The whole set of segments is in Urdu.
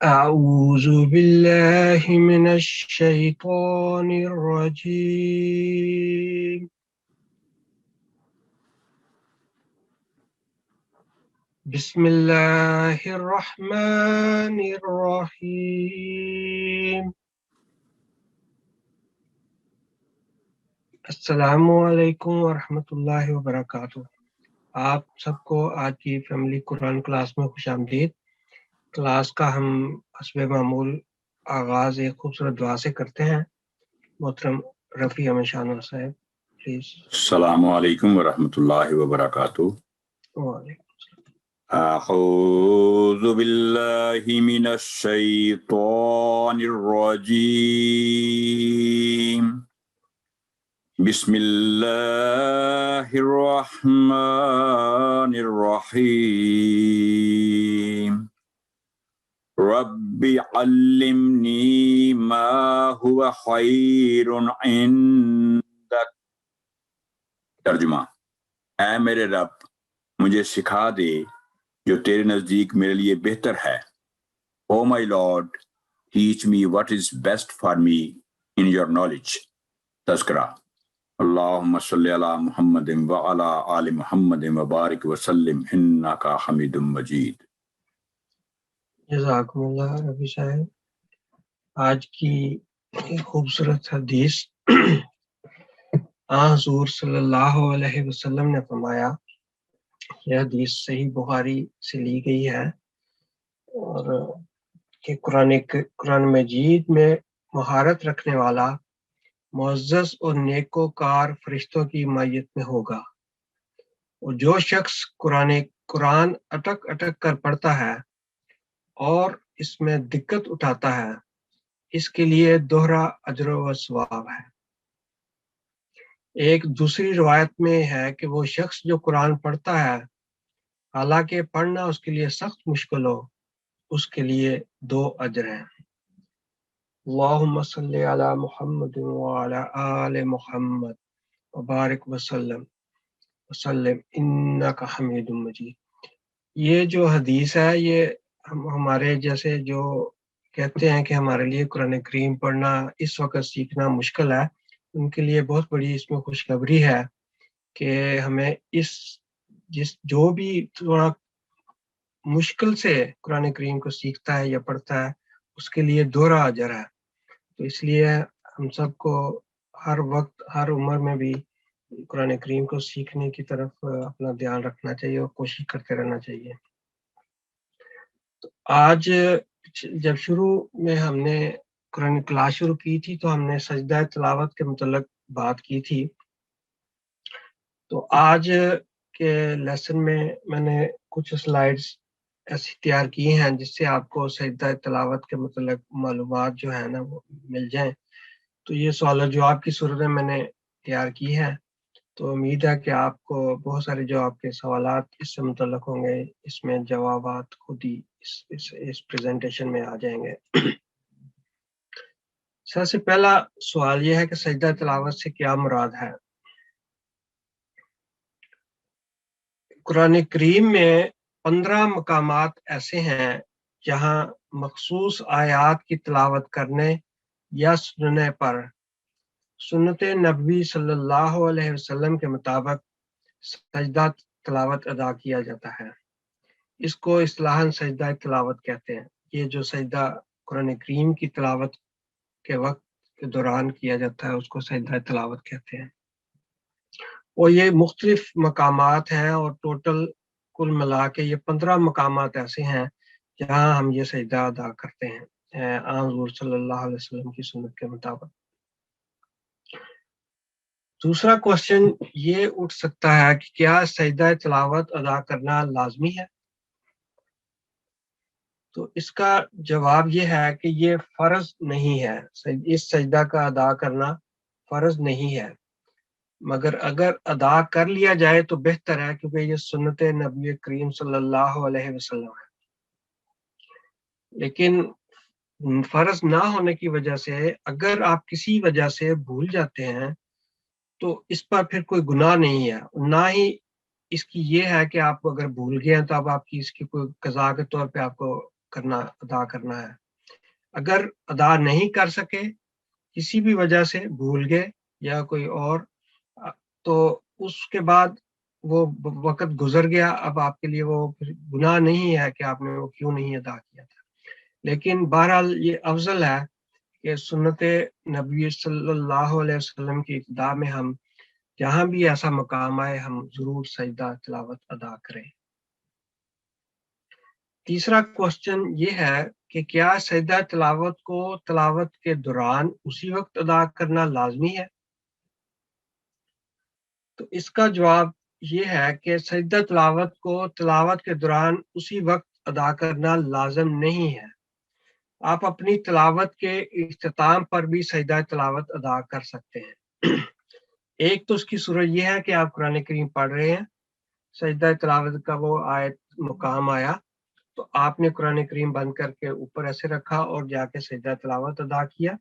أعوذ بالله من الشيطان الرجيم بسم الله الرحمن الرحيم السلام علیکم ورحمۃ اللہ وبرکاتہ۔ آپ سب کو آج کی فیملی قرآن کلاس میں خوش آمدید۔ کلاس کا ہم حسب معمول آغاز ایک خوبصورت دعا سے کرتے ہیں۔ محترم رفیع احمد شانور صاحب پلیز۔ السلام علیکم ورحمۃ اللہ وبرکاتہ۔ وعلیکم اعوذ باللہ من الشیطان الرجیم، بسم اللہ الرحمن الرحیم، رب علمنی ما هو خیر عندک۔ ترجمہ: اے میرے رب، مجھے سکھا دے جو تیرے نزدیک میرے لیے بہتر ہے۔ او مائی lord, teach me what is best for me in your knowledge۔ تذکرہ: اللہم صلی علی محمد وعلی آل محمد وبارک وسلم انک حمید مجید۔ جزاکم اللہ رفیع صاحب۔ آج کی خوبصورت حدیث حضور صلی اللہ علیہ وسلم نے فرمایا، یہ حدیث صحیح بخاری سے لی گئی ہے، اور کہ قرآن مجید میں مہارت رکھنے والا معزز اور نیکوکار فرشتوں کی معیت میں ہوگا، اور جو شخص قرآن اٹک اٹک کر پڑھتا ہے اور اس میں دقت اٹھاتا ہے، اس کے لیے دوہرا اجر و ثواب ہے۔ ایک دوسری روایت میں ہے کہ وہ شخص جو قرآن پڑھتا ہے حالانکہ پڑھنا اس کے لیے سخت مشکل ہو، اس کے لیے 2 اجر ہیں۔ اللہم صلی علی محمد وعلی آل محمد وبارک وسلم انک حمید مجید۔ یہ جو حدیث ہے، یہ ہمارے جیسے جو کہتے ہیں کہ ہمارے لیے قرآن کریم پڑھنا اس وقت سیکھنا مشکل ہے، ان کے لیے بہت بڑی اس میں خوشخبری ہے کہ ہمیں جو بھی تھوڑا مشکل سے قرآن کریم کو سیکھتا ہے یا پڑھتا ہے، اس کے لیے دوہرا اجر ہے۔ تو اس لیے ہم سب کو ہر وقت ہر عمر میں بھی قرآن کریم کو سیکھنے کی طرف اپنا دھیان رکھنا چاہیے اور کوشش کرتے رہنا چاہیے۔ تو آج جب شروع میں ہم نے قرآن کلاس شروع کی تھی تو ہم نے سجدہ تلاوت کے متعلق بات کی تھی۔ تو آج کے لیسن میں نے کچھ سلائیڈز ایسی تیار کی ہیں جس سے آپ کو سجدہ تلاوت کے متعلق معلومات جو ہے نا وہ مل جائیں۔ تو یہ سوال و جواب کی صورت میں نے تیار کی ہے، تو امید ہے کہ آپ کو بہت سارے جو آپ کے سوالات اس سے متعلق ہوں گے، اس میں جوابات خود ہی اس پریزنٹیشن میں آ جائیں گے۔ سب سے پہلا سوال یہ ہے کہ سجدہ تلاوت سے کیا مراد ہے؟ قرآن کریم میں 15 مقامات ایسے ہیں جہاں مخصوص آیات کی تلاوت کرنے یا سننے پر سنت نبوی صلی اللہ علیہ وسلم کے مطابق سجدہ تلاوت ادا کیا جاتا ہے۔ اس کو اصطلاحاً سجدہ تلاوت کہتے ہیں۔ یہ جو سجدہ قرآن کریم کی تلاوت کے وقت کے دوران کیا جاتا ہے اس کو سجدہ تلاوت کہتے ہیں، اور یہ مختلف مقامات ہیں، اور ٹوٹل کل ملا کے یہ 15 مقامات ایسے ہیں جہاں ہم یہ سجدہ ادا کرتے ہیں حضور صلی اللہ علیہ وسلم کی سنت کے مطابق۔ دوسرا کوشچن یہ اٹھ سکتا ہے کہ کیا سجدہ تلاوت ادا کرنا لازمی ہے؟ تو اس کا جواب یہ ہے کہ یہ فرض نہیں ہے، اس سجدہ کا ادا کرنا فرض نہیں ہے، مگر اگر ادا کر لیا جائے تو بہتر ہے، کیونکہ یہ سنت نبی کریم صلی اللہ علیہ وسلم ہے۔ لیکن فرض نہ ہونے کی وجہ سے اگر آپ کسی وجہ سے بھول جاتے ہیں تو اس پر پھر کوئی گناہ نہیں ہے، نہ ہی اس کی یہ ہے کہ آپ اگر بھول گئے ہیں تو اب آپ کی اس کی کوئی قضا کے طور پہ آپ کو ادا کرنا ہے. اگر ادا نہیں کر سکے کسی بھی وجہ سے، بھول گئے یا کوئی اور، تو اس کے بعد وہ وقت گزر گیا، اب آپ کے لیے وہ گناہ نہیں ہے کہ آپ نے وہ کیوں نہیں ادا کیا تھا. لیکن بہرحال یہ افضل ہے کہ سنت نبی صلی اللہ علیہ وسلم کی ابتدا میں ہم جہاں بھی ایسا مقام آئے ہم ضرور سجدہ تلاوت ادا کریں. تیسرا کوشچن یہ ہے کہ کیا سجدہ تلاوت کو تلاوت کے دوران اسی وقت ادا کرنا لازمی ہے؟ تو اس کا جواب یہ ہے کہ سجدہ تلاوت کو تلاوت کے دوران اسی وقت ادا کرنا لازم نہیں ہے. آپ اپنی تلاوت کے اختتام پر بھی سجدہ تلاوت ادا کر سکتے ہیں. ایک تو اس کی صورت یہ ہے کہ آپ قرآن کریم پڑھ رہے ہیں، سجدہ تلاوت کا وہ آیت مقام آیا تو آپ نے قرآن کریم بند کر کے اوپر ایسے رکھا اور جا کے سجدہ تلاوت ادا کیا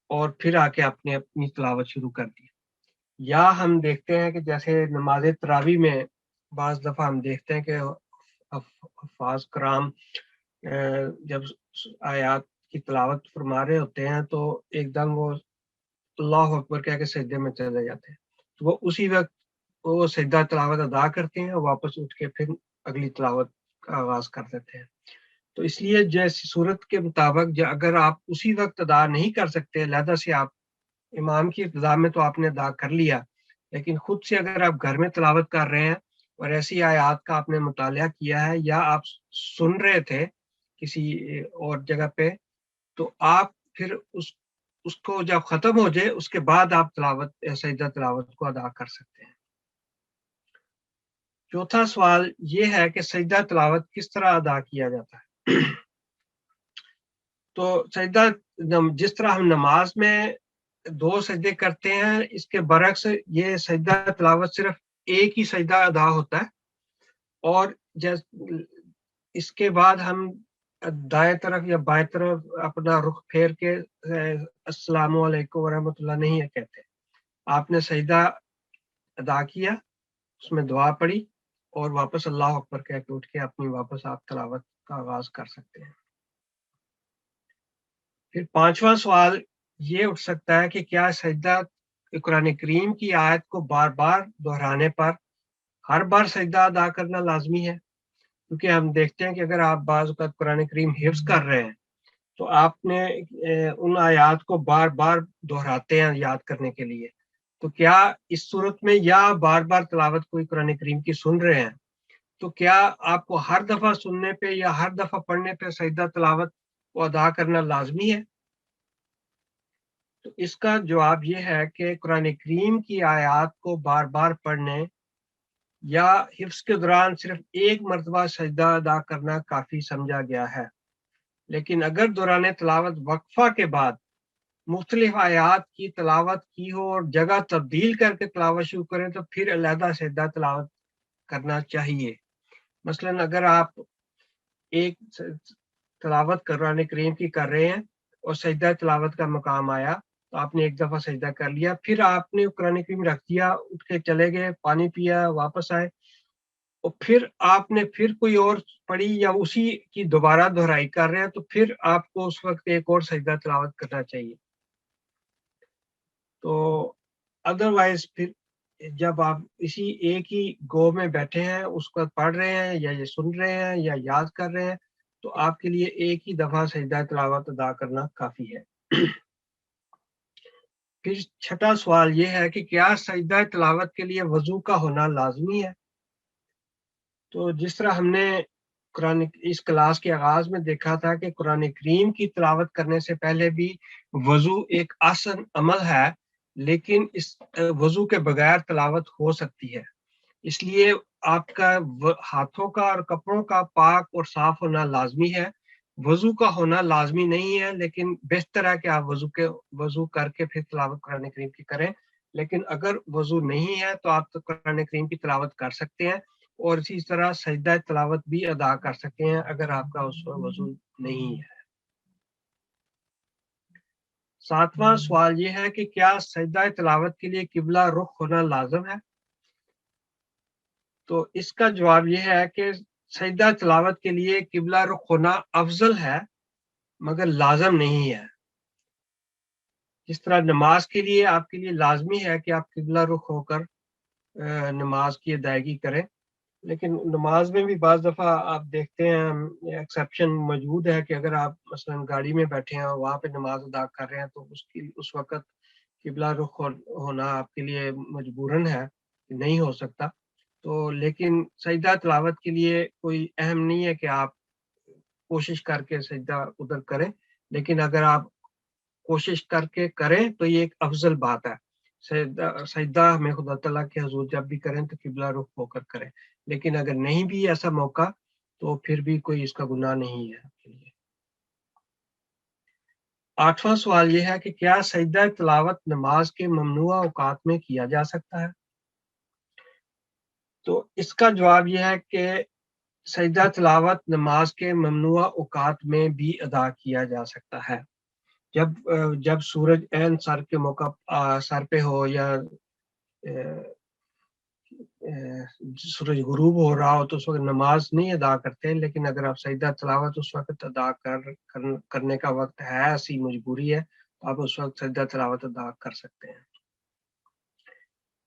اور پھر آ کے آپ نے اپنی تلاوت شروع کر دی. یا ہم دیکھتے ہیں کہ جیسے نماز تراویح میں بعض دفعہ ہم دیکھتے ہیں کہ حفاظ کرام جب آیات کی تلاوت فرما رہے ہوتے ہیں تو ایک دم وہ اللہ اکبر کہہ کے سجدے میں چلے جاتے ہیں، تو وہ اسی وقت وہ سجدہ تلاوت ادا کرتے ہیں اور واپس اٹھ کے پھر اگلی تلاوت کا آغاز کر دیتے ہیں. تو اس لیے جیسی صورت کے مطابق اگر آپ اسی وقت ادا نہیں کر سکتے، لہذا سے آپ امام کی ابتدا میں تو آپ نے ادا کر لیا، لیکن خود سے اگر آپ گھر میں تلاوت کر رہے ہیں اور ایسی آیات کا آپ نے مطالعہ کیا ہے یا آپ سن رہے تھے کسی اور جگہ پہ، تو آپ پھر اس کو جب ختم ہو جائے اس کے بعد آپ سجدہ تلاوت کو ادا کر سکتے ہیں. چوتھا سوال یہ ہے کہ سجدہ تلاوت کس طرح ادا کیا جاتا ہے؟ تو سجدہ جس طرح ہم نماز میں 2 سجدے کرتے ہیں، اس کے برعکس یہ سجدہ تلاوت صرف ایک ہی سجدہ ادا ہوتا ہے، اور اس کے بعد ہم دائیں طرف یا بائیں طرف اپنا رخ پھیر کے السلام علیکم ورحمۃ اللہ نہیں کہتے. آپ نے سجدہ ادا کیا، اس میں دعا پڑھی اور واپس اللہ اکبر کہہ کے اٹھ کے اپنی واپس آپ تلاوت کا آغاز کر سکتے ہیں. پھر 5واں سوال یہ اٹھ سکتا ہے کہ کیا سجدہ قرآن کریم کی آیت کو بار بار دہرانے پر ہر بار سجدہ ادا کرنا لازمی ہے؟ کیونکہ ہم دیکھتے ہیں کہ اگر آپ بعض اوقات قرآن کریم حفظ کر رہے ہیں تو آپ نے ان آیات کو بار بار دہراتے ہیں یاد کرنے کے لیے، تو کیا اس صورت میں یا بار بار تلاوت کوئی قرآن کریم کی سن رہے ہیں تو کیا آپ کو ہر دفعہ سننے پہ یا ہر دفعہ پڑھنے پہ سجدہ تلاوت کو ادا کرنا لازمی ہے؟ تو اس کا جواب یہ ہے کہ قرآن کریم کی آیات کو بار بار پڑھنے یا حفظ کے دوران صرف ایک مرتبہ سجدہ ادا کرنا کافی سمجھا گیا ہے. لیکن اگر دوران تلاوت وقفہ کے بعد مختلف آیات کی تلاوت کی ہو اور جگہ تبدیل کر کے تلاوت شروع کریں تو پھر علیحدہ سجدہ تلاوت کرنا چاہیے. مثلا اگر آپ ایک تلاوت قرآن کریم کی کر رہے ہیں اور سجدہ تلاوت کا مقام آیا تو آپ نے ایک دفعہ سجدہ کر لیا، پھر آپ نے قرآن کریم رکھ دیا، اٹھ کے چلے گئے، پانی پیا، واپس آئے، اور پھر آپ نے پھر کوئی اور پڑھی یا اسی کی دوبارہ دہرائی کر رہے ہیں تو پھر آپ کو اس وقت ایک اور سجدہ تلاوت کرنا چاہیے. تو ادروائز پھر جب آپ اسی ایک ہی گو میں بیٹھے ہیں، اس کو پڑھ رہے ہیں یا یہ سن رہے ہیں یا یاد کر رہے ہیں، تو آپ کے لیے ایک ہی دفعہ سجدہ تلاوت ادا کرنا کافی ہے. پھر 6واں سوال یہ ہے کہ کیا سجدہ تلاوت کے لیے وضو کا ہونا لازمی ہے؟ تو جس طرح ہم نے قرآن اس کلاس کے آغاز میں دیکھا تھا کہ قرآن کریم کی تلاوت کرنے سے پہلے بھی وضو ایک آسن عمل ہے، لیکن اس وضو کے بغیر تلاوت ہو سکتی ہے. اس لیے آپ کا ہاتھوں کا اور کپڑوں کا پاک اور صاف ہونا لازمی ہے. وضو کا ہونا لازمی نہیں ہے، لیکن بہتر ہے کہ آپ وضو کر کے پھر تلاوت قرآن کریم کی کریں. لیکن اگر وضو نہیں ہے تو آپ قرآن کریم کی تلاوت کر سکتے ہیں اور اسی طرح سجدہ تلاوت بھی ادا کر سکتے ہیں اگر آپ کا اس پر وضو نہیں ہے. 7واں سوال یہ ہے کہ کیا سجدہ تلاوت کے لیے قبلہ رخ ہونا لازم ہے؟ تو اس کا جواب یہ ہے کہ سجدہ تلاوت کے لیے قبلہ رخ ہونا افضل ہے مگر لازم نہیں ہے. جس طرح نماز کے لیے آپ کے لیے لازمی ہے کہ آپ قبلہ رخ ہو کر نماز کی ادائیگی کریں، لیکن نماز میں بھی بعض دفعہ آپ دیکھتے ہیں ایکسیپشن موجود ہے کہ اگر آپ مثلا گاڑی میں بیٹھے ہیں اور وہاں پہ نماز ادا کر رہے ہیں تو اس وقت قبلہ رخ ہونا آپ کے لیے مجبوراً ہے، نہیں ہو سکتا. تو لیکن سجدہ تلاوت کے لیے کوئی اہم نہیں ہے کہ آپ کوشش کر کے سجدہ ادھر کریں، لیکن اگر آپ کوشش کر کے کریں تو یہ ایک افضل بات ہے. سجدہ ہمیں خدا تعالیٰ کے حضور جب بھی کریں تو قبلہ رخ ہو کر کریں، لیکن اگر نہیں بھی ایسا موقع تو پھر بھی کوئی اس کا گناہ نہیں ہے آپ کے لیے. 8واں سوال یہ ہے کہ کیا سجدہ تلاوت نماز کے ممنوع اوقات میں کیا جا سکتا ہے؟ تو اس کا جواب یہ ہے کہ سجدہ تلاوت نماز کے ممنوع اوقات میں بھی ادا کیا جا سکتا ہے. جب سورج عین سر کے موقع سر پہ ہو یا سورج غروب ہو رہا ہو تو اس وقت نماز نہیں ادا کرتے، لیکن اگر آپ سجدہ تلاوت اس وقت ادا کرنے کا وقت ہے، ایسی مجبوری ہے، تو آپ اس وقت سجدہ تلاوت ادا کر سکتے ہیں.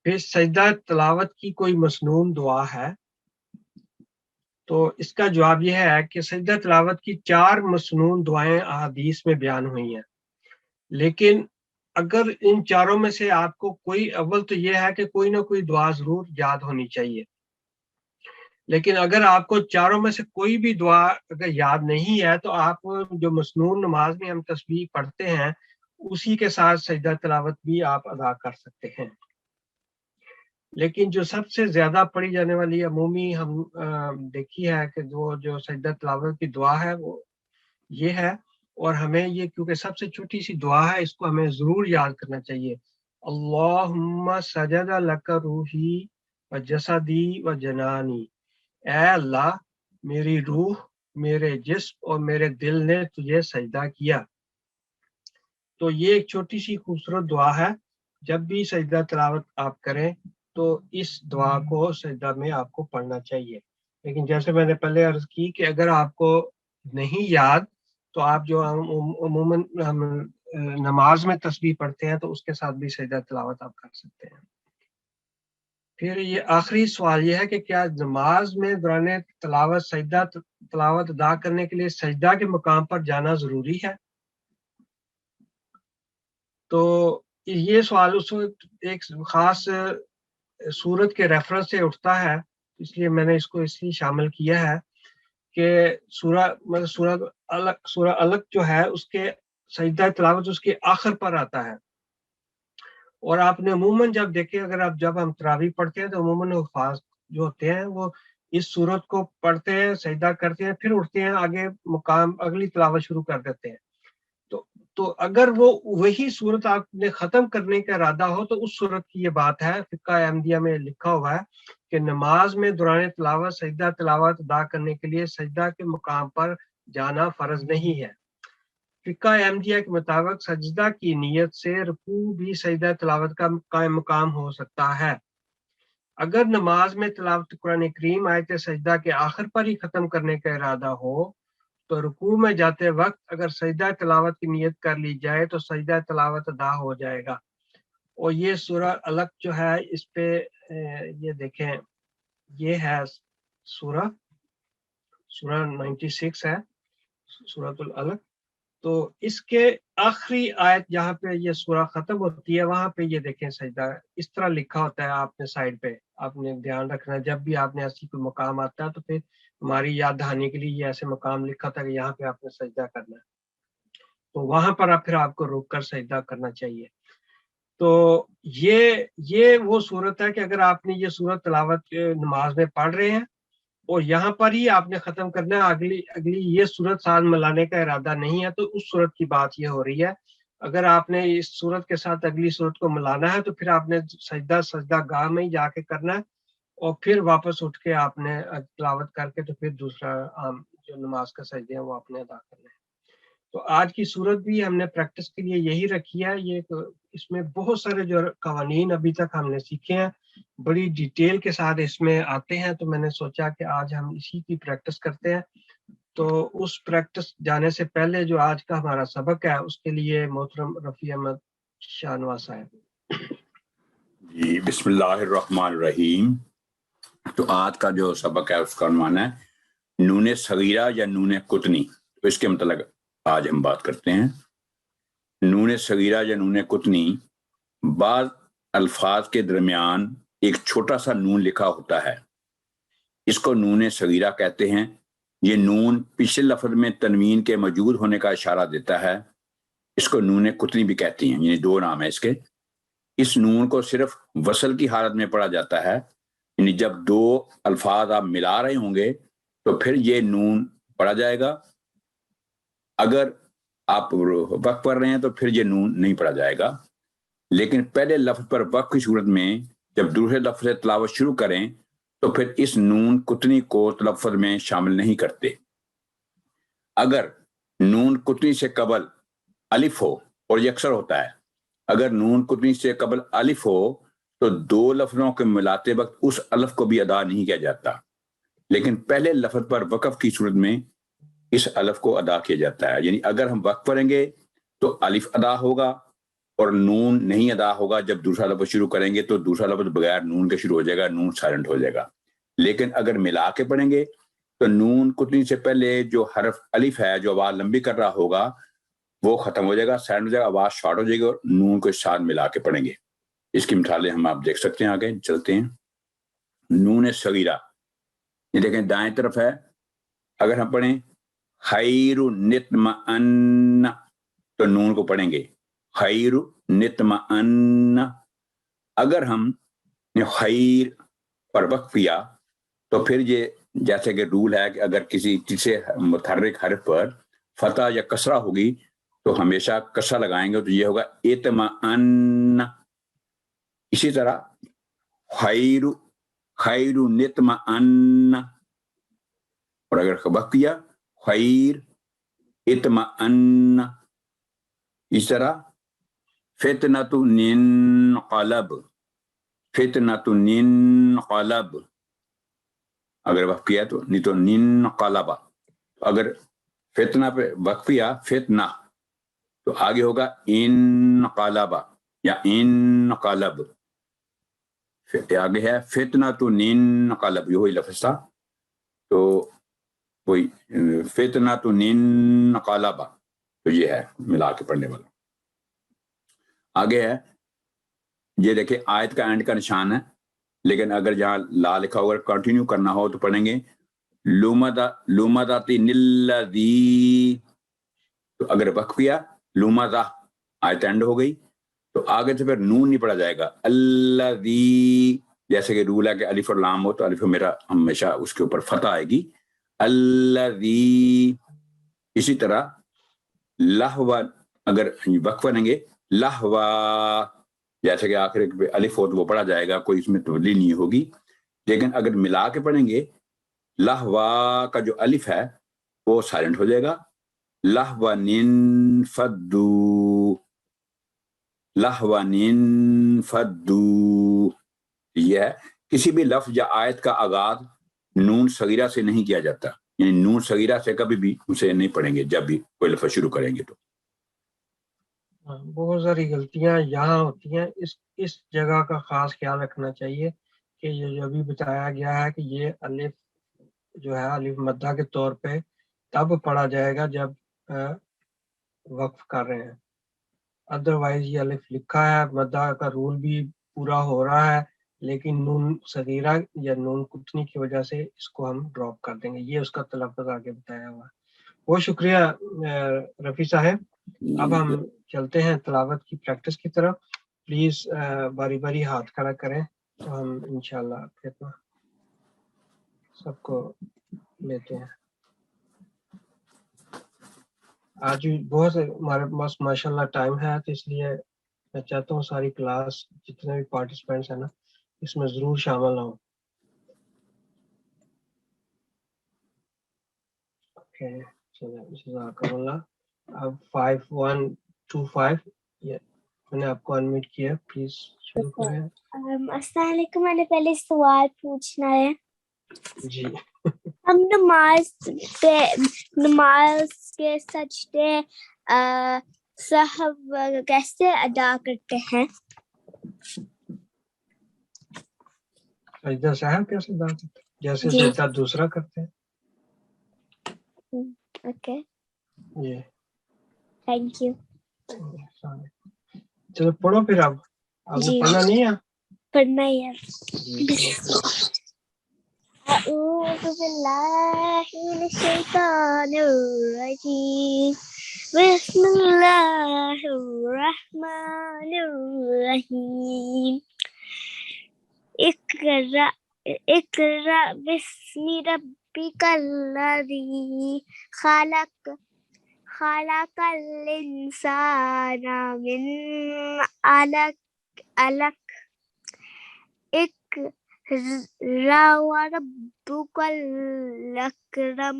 پھر سجدہ تلاوت کی کوئی مسنون دعا ہے؟ تو اس کا جواب یہ ہے کہ سجدہ تلاوت کی 4 مسنون دعائیں احادیث میں بیان ہوئی ہیں، لیکن اگر ان چاروں میں سے آپ کو کوئی اول تو یہ ہے کہ کوئی نہ کوئی دعا ضرور یاد ہونی چاہیے، لیکن اگر آپ کو چاروں میں سے کوئی بھی دعا اگر یاد نہیں ہے تو آپ جو مسنون نماز میں ہم تسبیح پڑھتے ہیں اسی کے ساتھ سجدہ تلاوت بھی آپ ادا کر سکتے ہیں. لیکن جو سب سے زیادہ پڑھی جانے والی عمومی ہم دیکھی ہے کہ جو سجدہ تلاوت کی دعا ہے وہ یہ ہے، اور ہمیں یہ کیونکہ سب سے چھوٹی سی دعا ہے اس کو ہمیں ضرور یاد کرنا چاہیے. اللہم سجد لک روحی و جسدی و جنانی، اے اللہ میری روح، میرے جسم اور میرے دل نے تجھے سجدہ کیا. تو یہ ایک چھوٹی سی خوبصورت دعا ہے. جب بھی سجدہ تلاوت آپ کریں تو اس دعا کو سجدہ میں آپ کو پڑھنا چاہیے. لیکن جیسے میں نے پہلے عرض کی کہ اگر آپ کو نہیں یاد تو آپ جو عموماً نماز میں تسبیح پڑھتے ہیں تو اس کے ساتھ بھی سجدہ تلاوت آپ کر سکتے ہیں. پھر یہ آخری سوال یہ ہے کہ کیا نماز میں دوران تلاوت سجدہ تلاوت ادا کرنے کے لیے سجدہ کے مقام پر جانا ضروری ہے؟ تو یہ سوال اس وقت ایک خاص سورت کے ریفرنس سے اٹھتا ہے، اس لیے میں نے اس کو اس لیے شامل کیا ہے کہ سورہ الگ جو ہے اس کے سجدہ تلاوت اس کے آخر پر آتا ہے. اور آپ نے عموماً جب دیکھیں جب ہم تراویح پڑھتے ہیں تو عموماً حفاظ جو ہوتے ہیں وہ اس صورت کو پڑھتے ہیں، سجدہ کرتے ہیں، پھر اٹھتے ہیں آگے مقام اگلی تلاوت شروع کر دیتے ہیں. تو اگر وہ وہی صورت آپ نے ختم کرنے کا ارادہ ہو تو اس صورت کی یہ بات ہے، فقہ احمدیہ میں لکھا ہوا ہے کہ نماز میں دوران تلاوت سجدہ تلاوت ادا کرنے کے لیے سجدہ کے مقام پر جانا فرض نہیں ہے. فقہ احمدیہ کے مطابق سجدہ کی نیت سے رکوع بھی سجدہ تلاوت کا قائم مقام ہو سکتا ہے. اگر نماز میں تلاوت قرآن کریم آیت سجدہ کے آخر پر ہی ختم کرنے کا ارادہ ہو تو رکوع میں جاتے وقت اگر سجدہ تلاوت کی نیت کر لی جائے تو سجدہ تلاوت ادا ہو جائے گا. اور یہ سورہ الگ جو ہے اس پہ یہ دیکھیں، یہ ہے سورہ 96 ہے سورۃ الالق. تو اس کے آخری آیت جہاں پہ یہ سورہ ختم ہوتی ہے وہاں پہ یہ دیکھیں سجدہ اس طرح لکھا ہوتا ہے. آپ نے سائڈ پہ آپ نے دھیان رکھنا ہے جب بھی آپ نے ایسی کوئی مقام آتا ہے تو پھر ہماری یاد دہانی کے لیے یہ ایسے مقام لکھا تھا کہ یہاں پہ آپ نے سجدہ کرنا ہے، تو وہاں پر پھر آپ کو رک کر سجدہ کرنا چاہیے. تو یہ وہ صورت ہے کہ اگر آپ نے یہ صورت تلاوت نماز میں پڑھ رہے ہیں اور یہاں پر ہی آپ نے ختم کرنا ہے، اگلی یہ صورت ساتھ ملانے کا ارادہ نہیں ہے تو اس صورت کی بات یہ ہو رہی ہے. اگر آپ نے اس صورت کے ساتھ اگلی صورت کو ملانا ہے تو پھر آپ نے سجدہ گاہ میں ہی جا کے کرنا ہے اور پھر واپس اٹھ کے آپ نے تلاوت کر کے تو پھر دوسرا جو نماز کا سجدے ہیں وہ آپ نے ادا کرنا ہے. تو آج کی صورت بھی ہم نے پریکٹس کے لیے یہی رکھی ہے. یہ اس میں بہت سارے جو قوانین ابھی تک ہم نے سیکھے ہیں بڑی ڈیٹیل کے ساتھ اس میں آتے ہیں، تو میں نے سوچا کہ آج ہم اسی کی پریکٹس کرتے ہیں. تو اس پریکٹس جانے سے پہلے جو آج کا ہمارا سبق ہے اس کے لیے محترم رفیع احمد شاہنواز صاحب. جی بسم اللہ الرحمن الرحیم. تو آج کا جو سبق ہے اس کا عنوان ہے نون صغیرہ یا نون قطنی. تو اس کے متعلق آج ہم بات کرتے ہیں. نون صغیرہ یا نون قطنی بعض الفاظ کے درمیان ایک چھوٹا سا نون لکھا ہوتا ہے، اس کو نون صغیرہ کہتے ہیں. یہ نون پچھلے لفظ میں تنوین کے موجود ہونے کا اشارہ دیتا ہے. اس کو نون قطنی بھی کہتی ہیں، یعنی دو نام ہیں اس کے. اس نون کو صرف وصل کی حالت میں پڑھا جاتا ہے، یعنی جب دو الفاظ آپ ملا رہے ہوں گے تو پھر یہ نون پڑھا جائے گا. اگر آپ وقف پڑھ رہے ہیں تو پھر یہ نون نہیں پڑھا جائے گا. لیکن پہلے لفظ پر وقف کی صورت میں جب دوسرے لفظ سے تلاوت شروع کریں تو پھر اس نون قطنی کو تلفظ میں شامل نہیں کرتے. اگر نون قطنی سے قبل الف ہو، اور یہ اکثر ہوتا ہے، اگر نون قطنی سے قبل الف ہو تو دو لفظوں کے ملاتے وقت اس الف کو بھی ادا نہیں کیا جاتا، لیکن پہلے لفظ پر وقف کی صورت میں اس الف کو ادا کیا جاتا ہے. یعنی اگر ہم وقف کریں گے تو الف ادا ہوگا اور نون نہیں ادا ہوگا. جب دوسرا لفظ شروع کریں گے تو دوسرا لفظ بغیر نون کے شروع ہو جائے گا، نون سائلنٹ ہو جائے گا. لیکن اگر ملا کے پڑھیں گے تو نون قطنی سے پہلے جو حرف الف ہے جو آواز لمبی کر رہا ہوگا وہ ختم ہو جائے گا، سائلنٹ ہو جائے گا، آواز شارٹ ہو جائے گی اور نون کو ساتھ ملا کے پڑھیں گے. اس کی مثالیں ہم آپ دیکھ سکتے ہیں. آگے چلتے ہیں. نون صغیرہ، یہ دیکھیں دائیں طرف ہے. اگر ہم پڑھیں خیر نطمئن تو نون کو پڑھیں گے خیر نطمئن. اگر ہم نے خیر پر وقف کیا تو پھر یہ جیسے کہ رول ہے کہ اگر کسی تیسرے متحرک حرف پر فتح یا کسرہ ہوگی تو ہمیشہ کسرہ لگائیں گے تو یہ ہوگا اطمئن. اسی طرح خیر خیر نطمئن، اور اگر وقف کیا خیر اطمئن. اس طرح فتنۃ ننقلب فتنۃ ننقلب، اگر وقف کیا تو نہیں تو ننقلب. اگر فتنہ پہ وقف کیا فتنہ تو آگے ہوگا انقلب یا انقلب. آگے ہے فتنۃ ننقلب، یہ وہی لفظ تھا تو وہی فتنۃ ننقلب، تو یہ ہے ملا کے پڑھنے والا. آگے ہے یہ دیکھیں آیت کا اینڈ کا نشان ہے، لیکن اگر جہاں لا لکھا ہوگا کنٹینیو کرنا ہو تو پڑھیں گے لومداتی نلذی. تو اگر وقف کیا لومدہ آیت اینڈ ہو گئی تو آگے سے پھر نون نہیں پڑھا جائے گا. الذی، جیسے کہ رول ہے کہ الف اور لام ہو تو الف میرا ہمیشہ اس کے اوپر فتح آئے گی الذی. اسی طرح لہوا، اگر وقف کریں گے لہوا، جیسے کہ آخر پہ الف ہو تو وہ پڑھا جائے گا، کوئی اس میں تبدیلی نہیں ہوگی. لیکن اگر ملا کے پڑھیں گے لہوا کا جو الف ہے وہ سائلنٹ ہو جائے گا. لہوا ننفدو لہوا ننفدو. یہ ہے کسی بھی لفظ یا آیت کا آغاز نون صغیرہ سے نہیں کیا جاتا، یعنی نون صغیرہ سے کبھی بھی اسے نہیں پڑھیں گے جب بھی کوئی لفظ شروع کریں گے. تو بہت ساری غلطیاں یہاں ہوتی ہیں، اس جگہ کا خاص خیال رکھنا چاہیے کہ یہ جو ابھی بتایا گیا ہے کہ یہ الف جو ہے الف مدہ کے طور پہ تب پڑھا جائے گا جب وقف کر رہے ہیں. ادروائز یہ الف لکھا ہے، مدہ کا رول بھی پورا ہو رہا ہے، لیکن نون صغیرہ یا نون قطنی کی وجہ سے اس کو ہم ڈراپ کر دیں گے. یہ اس کا تلفظ آگے بتایا ہوا ہے. بہت شکریہ رفیع صاحب. اب ہم چلتے ہیں تلاوت کی پریکٹس کی طرف. پلیز باری باری ہاتھ کھڑا کریں تو ہم انشاءاللہ پھر سب کو لیتے ہیں. آج بہت ہمارے پاس ماشاءاللہ ٹائم ہے، تو اس لیے میں چاہتا ہوں ساری کلاس جتنے بھی پارٹیسپینٹس ہیں نا اس میں ضرور شامل ہوں. جزاک اللہ. اب 5125 یہ میں نے آپ کو انمیوٹ کیا, پلیز شروع کریں. السلام علیکم. میں نے پہلے سوال پوچھنا ہے. جی ہم نماز کے سجدے سہو کیسے ادا کرتے ہیں؟ سجدہ سہو کیسے ادا کرتے ہیں؟ جیسے جی. سجدہ دوسرا کرتے ہیں. اوکے, جی تھینک یو. چلو پڑھو پھر. آپ نے جی پڑھنا نہیں ہے؟ پڑھنا ہی ہے. جی پڑھو. اعوذ باللہ من الشیطان الرجیم. بسم اللہ الرحمن الرحیم. اقرأ بسم ربک الذی خلق الانسان من علق. اقرأ وربک الاکرم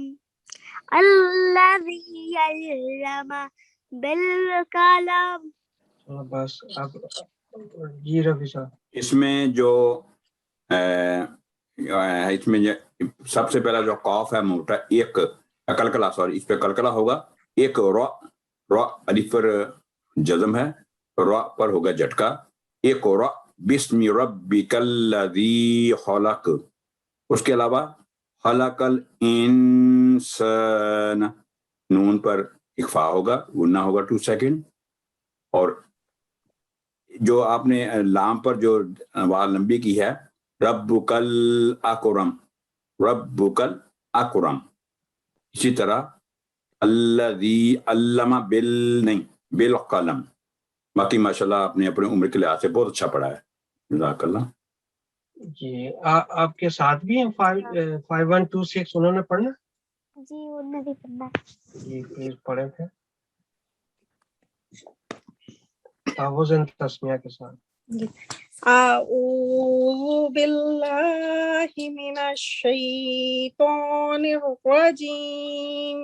الذی علم بالقلم. بس اب جی رفیع صاحب. اس میں جو اس میں سب سے پہلا جو قاف ہے موٹا ایک کلکلا, سوری اس پہ کلکلا ہوگا. ایک را الف پر جزم ہے, را پر ہوگا جھٹکا. ایک را بسم ربک الذی خلق. اس کے علاوہ خلق الانسان نون پر اخفا ہوگا, غنہ ہوگا 2 سیکنڈ. اور جو آپ نے لام پر جو آواز لمبی کی ہے, ربک الاکرم, ربک الاکرم. اسی طرح الذی علم بالقلم. باقی ماشاءاللہ آپ نے اپنے عمر کے لحاظ سے بہت اچھا پڑھا ہے, جزاک اللہ. جی آپ کے ساتھ بھی ہیں 5126, انہوں نے پڑھنا؟ جی انہوں نے بھی پڑھنا. جی پلیز پڑھیں پھر تحفظ تسمیہ کے ساتھ. اعوذ باللہ من الشیطان الرجیم.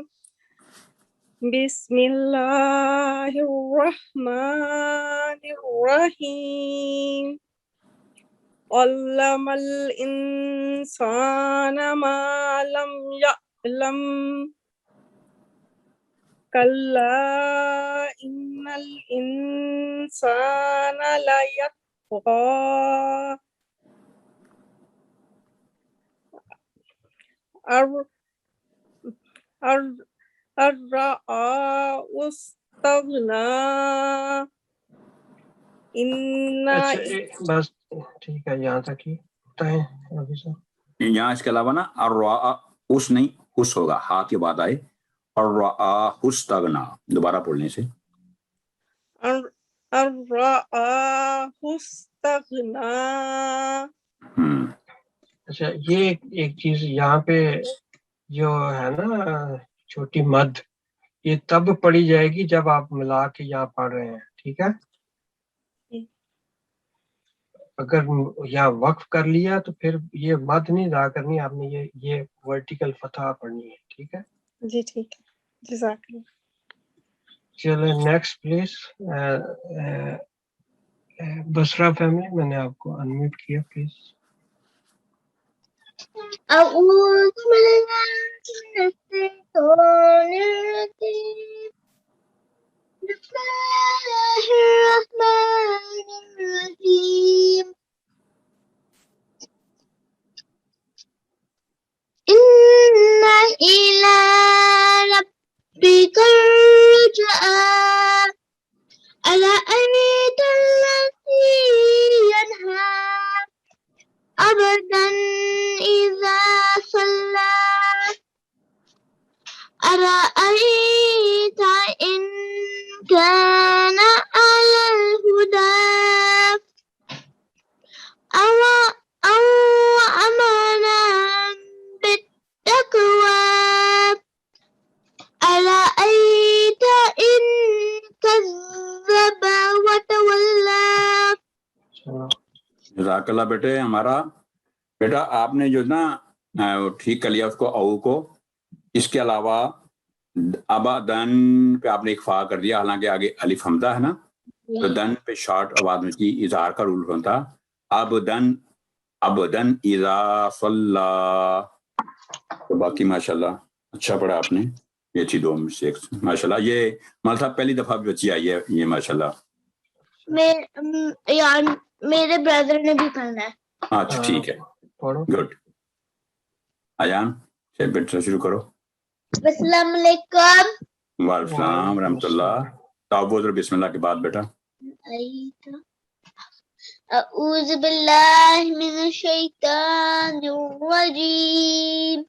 بسم اللہ الرحمن الرحیم. علم الانسان ما لم یعلم. کلا ان الانسان لیطغی الرآہ استغنی. اچھا بس ٹھیک ہے, یہاں تک ہی بتائیں رفیع صاحب. یہاں اس کے علاوہ نا الرآہ اس نہیں حس ہوگا, ہا کے بعد آئے. الرآہ استغنی دوبارہ پڑھنے سے الرآہ استغنی. اچھا یہ ایک چیز یہاں پہ جو ہے نا چھوٹی مد, یہ تب پڑھی جائے گی جب آپ ملا کے یہاں پڑھ رہے ہیں, ٹھیک ہے. اگر یہاں وقف کر لیا تو پھر یہ مد نہیں ادا کرنی, آپ نے یہ ورٹیکل فتح پڑھنی ہے, ٹھیک ہے. جی ٹھیک ہے, جزاک اللہ. چلیں نیکسٹ پلیز. بسرا فیملی, میں نے آپ کو انمیوٹ کیا, پلیز. اعوذ باللہ من الشیطان الرجیم. بسم اللہ الرحمن الرحیم. ان الی ربک الرجعی. أرأيت الذي ينهى عبدا إذا صلى. أرأيت إن كان على الهدى أو أمرا بالتقوى. أرأيت إن كذب وتولى. جزاک اللہ. بیٹے ہمارا بیٹا آپ نے جو نا ٹھیک کر لیا اس کو, او کو. اس کے علاوہ ابادن پہ آپ نے اکفا کر دیا, حالانکہ آگے الف حمزہ ہے نا, تو دن پہ شارٹ آواز میں کی اظہار کا رول ہوتا ابدن ابدن اذا صلی. تو باقی ماشاءاللہ اچھا پڑھا آپ نے, یہ اچھی 2 مسٹیکس ماشاءاللہ. یہ مال صاحب پہلی دفعہ بھی بچی آئی ہے یہ ماشاءاللہ. میرے بردر نے بھی پڑھنا ہے. اچھا ٹھیک ہے, پڑھو. گڈ. ایان سے شروع کرو. السلام علیکم. وعلیکم السلام رحمۃ اللہ. تعوذ بسم اللہ کے بعد بیٹا. اعوذ باللہ من الشیطان الرجیم.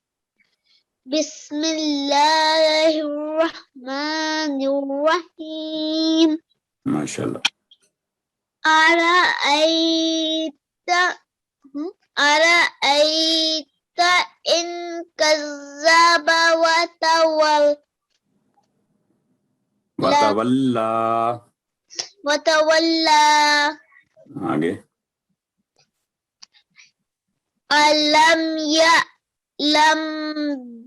بسم اللہ الرحمن الرحیم. ماشاءاللہ. ارأیت ان کذب وتولا. آگے. ألم يعلم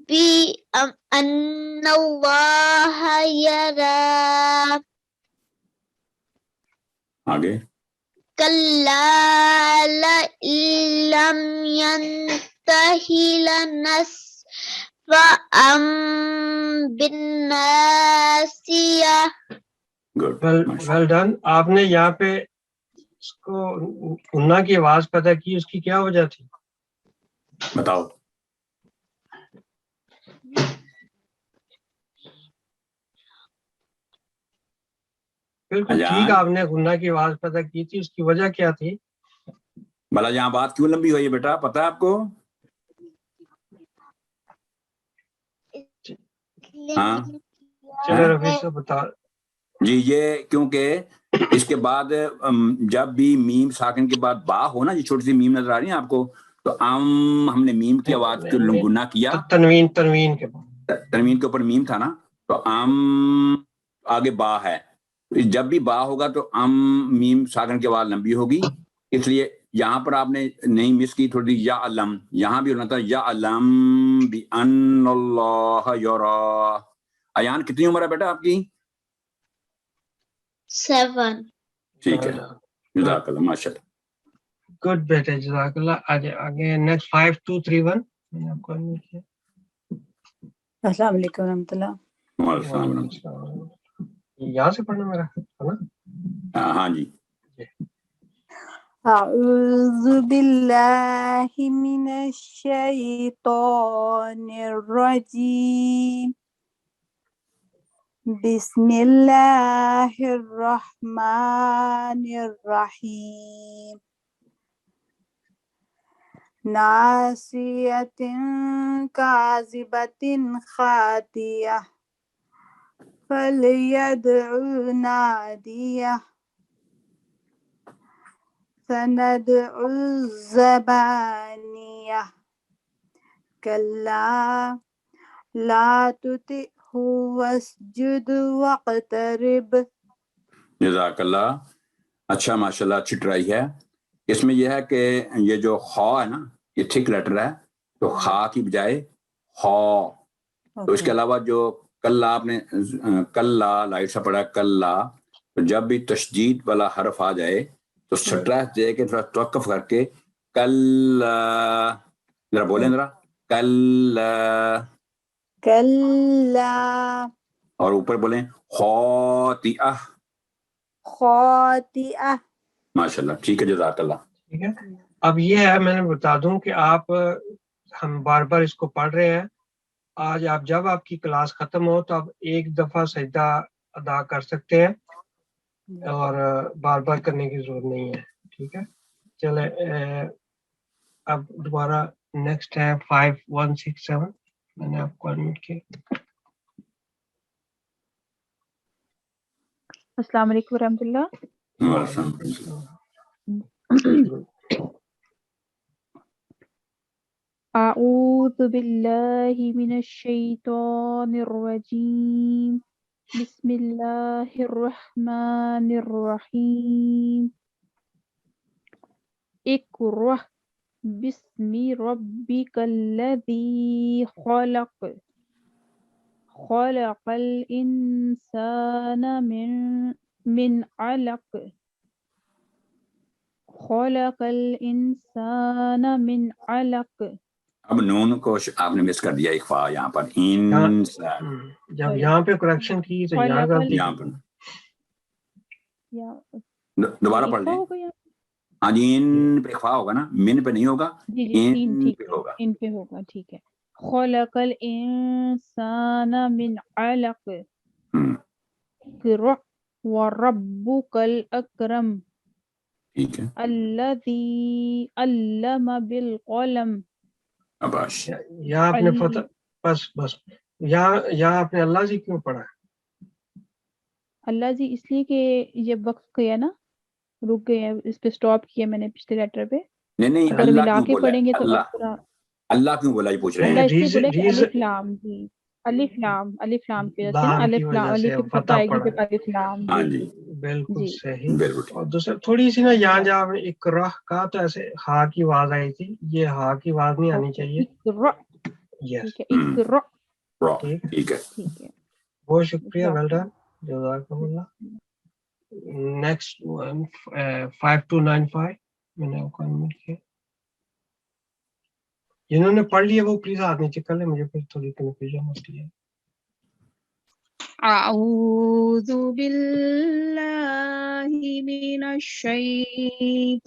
بأن الله يرى. آگے. كلا لئن لم ينته لنسفعا بالناصية. گڈ. Well done. آپ نے یہاں پہ اس کو غنہ کی آواز پیدا کی, اس کی کیا وجہ تھی؟ بتاؤ. بالکل ٹھیک, آپ نے غنہ کی آواز پیدا کی تھی, اس کی وجہ کیا تھی؟ بھلا یہاں بات کیوں لمبی ہوئی ہے بیٹا, پتا ہے آپ کو؟ ہاں چلے رفیع سے بتا. جی, یہ کیونکہ اس کے بعد جب بھی میم ساکن کے بعد با ہو نا, یہ چھوٹی سی میم نظر آ رہی ہے آپ کو, تو ہم نے میم کی آواز کو گناہ کیا. تنوین کے بعد تنوین کے اوپر میم تھا نا, تو آگے با ہے. جب بھی با ہوگا تو میم ساکن کی آواز لمبی ہوگی, اس لیے یہاں پر آپ نے نہیں مس کی تھوڑی. یا علم یہاں بھی ہونا تھا, یا علم بان اللہ یرا. ایان کتنی عمر ہے بیٹا آپ کی؟ 7. ٹھیک ہے, جزاک اللہ, ماشاء اللہ. گڈ بیٹے, جزاک اللہ. آگے نیکسٹ 5231 میں نے آپ کو انمیوٹ کیا. السلام علیکم ورحمۃ اللہ. وعلیکم السلام. یہاں سے پڑھنا میرا ہے نا؟ ہاں جی. اعوذ باللہ من الشیطان الرجیم. بسم اللہ الرحمن الرحیم. ناصیۃ کاذبۃ خاطیہ فلیدع نادیہ سندع الزبانیہ کلا لا تطعہ واسجد واقترب. جزاک اللہ. اچھا ماشاءاللہ, اچھی ٹرائی ہے. اس میں یہ ہے کہ یہ جو خا ہے نا, یہ تھک لیٹر ہے, تو خا کی بجائے خا. تو اس کے علاوہ جو کلا آپ نے کلا لائٹ سا پڑھا کلا, تو جب بھی تشدید والا حرف آ جائے تو سٹریس دے کے تھوڑا توقف کر کے کلا, ذرا بولیں ذرا, کلا. کلا. اور اوپر بولیں خاطئہ. خاطئہ. ماشاءاللہ, ٹھیک ہے, جزاک اللہ. ٹھیک ہے. اب یہ ہے, میں نے بتا دوں کہ آپ, ہم بار بار اس کو پڑھ رہے ہیں. آج آپ جب آپ کی کلاس ختم ہو تو آپ ایک دفعہ سجدہ ادا کر سکتے ہیں, اور بار بار کرنے کی ضرورت نہیں ہے. ٹھیک ہے, چلے اب دوبارہ نیکسٹ ہے 5167. میں نے آپ کو انمیوٹ کیا. السلام علیکم ورحمۃ اللہ. اعوذ باللہ من الشیطان الرجیم. بسم اللہ الرحمن الرحیم. اقرأ بسم ربک الذی خلق. خلق الانسان من من علق خلق الانسان من علق. اب نون کو آپ نے مس کر دیا اخفا یہاں پر انسان. جب یہاں پہ کریکشن کی تو یہاں غلطی یہاں پر یا دوبارہ پڑھ لیں. ہوگا یا ہاں جی ان پہ اخفا ہوگا نا, من پہ نہیں ہوگا, جی جی ان ٹھیک پہ ہے, ہوگا. ان پہ ہوگا, ٹھیک ہے. خلق الانسان من علق اقرأ وربک الاکرم ٹھیک ہے. الذی علم بالقلم. اباش یہاں آپ نے فتح بس یہاں آپ نے اللہ جی کیوں پڑھا؟ اللہ جی اس لیے کہ یہ وقت گیا نا, رک گئے, اس پہ سٹاپ کیا میں نے پچھلے لیٹر پہ. نہیں اگر اللہ ملا کیوں کے بولا پڑھیں گے ہے؟ تو اللہ کیوں بولا یہ پوچھ رہے ہیں. اللہ اس لیے بولا کہ الف لام, جی الف لام کی وجہ سے نا, لام کی الف لام وجہ سے الف کی فتح آئے گی پڑا. پھر الف لام. ہاں جی جی بالکل جی صحیح. بالکل. اور دوسرا تھوڑی سی نا یہاں جہاں آپ نے اقرا کہا تو ایسے ہا کی آواز آئی تھی, یہ ہا کی آواز نہیں آنی چاہیے. اقرأ, یس ٹھیک ہے, اقرأ, ٹھیک ہے, ٹھیک ہے. ٹھیک ہے. بہت شکریہ, ویل ڈن, جزاکم اللہ. نیکسٹ 5295 میں نے آپ کو انمیوٹ کیا. جنہوں نے پڑھ لیا وہ پلیز ہاتھ نیچے کر لیں, مجھے پھر تھوڑی کنفیوژن ہوتی ہے. أعوذ بالله من الشيطان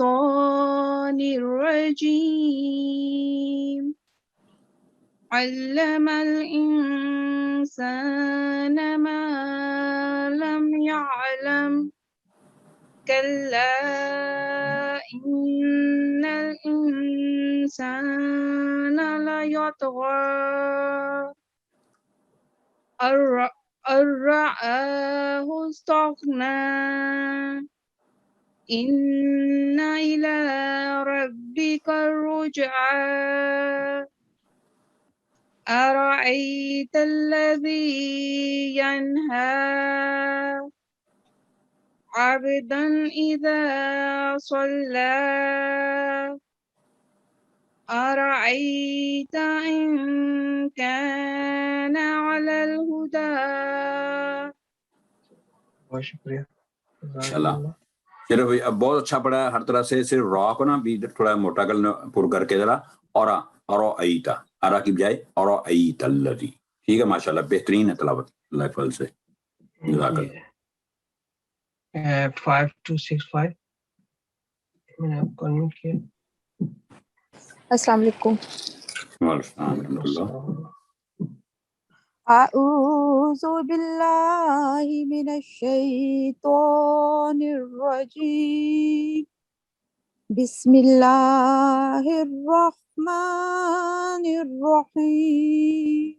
الرجيم علم الإنسان ما لم يعلم كلا إن الإنسان ليطغى أن رآه استغنى إن إلى ربك الرجعى أرأيت الذي ينهى عبدا إذا صلى أرأيت إن كان على الهدى. بہت شکریہ, انشاءاللہ. چلو بھائی اب بہت اچھا پڑھا ہے ہر طرح سے. صرف را کو نا بھی تھوڑا موٹا پر کر کے ذرا اور ایتا ارا کی بجائے اور ایت الذی. ٹھیک ہے ماشاءاللہ, بہترین ہے تلاوت اللہ کے فضل سے. جزاک اللہ. 5265 میں نے آپ کو انمیوٹ کیا. السلام علیکم. وعلیکم السلام ورحمۃ اللہ. أعوذ بالله من الشيطان الرجيم بسم الله الرحمن الرحيم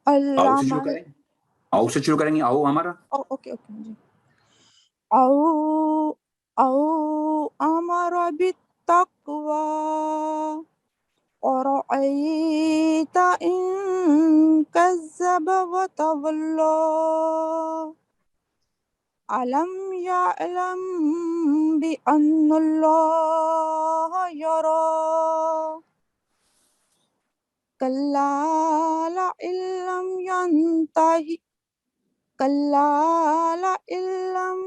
آؤ سے شروع کریں, آؤ سے شروع کریں گے. آؤ ہمارا اوکے جی. او امر بالتقوى أرأيت إن كذب وتولى ألم يعلم بأن الله يرى كلا لئن لم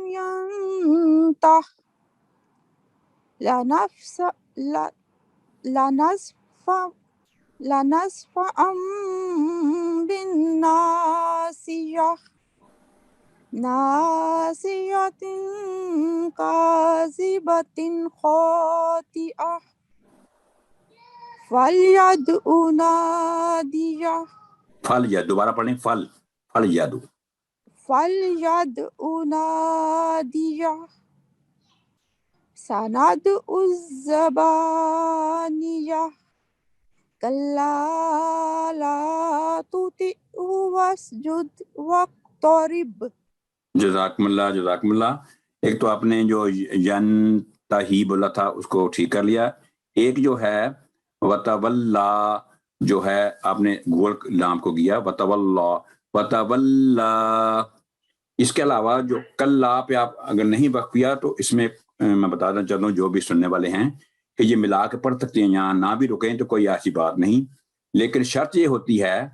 ينته لنصفعا بالناصية ناصية كاذبة خاطئة فليدع ناديه. فل یا دوبارہ پڑھیں. فل یادو فليدع ناديه سندع الزبانية كلا لا تطعه واسجد واقترب. جزاکم اللہ. ایک تو آپ نے جو ینتہی بولا تھا اس کو ٹھیک کر لیا. ایک جو ہے وتولا جو ہے آپ نے گول لام کو گیا وتولا. اس کے علاوہ جو کلا پہ آپ اگر نہیں وقف کیا تو اس میں میں بتانا چاہتا ہوں جو بھی سننے والے ہیں کہ یہ ملا کے پڑھ سکتے ہیں, یہاں نہ بھی رکیں تو کوئی ایسی بات نہیں. لیکن شرط یہ ہوتی ہے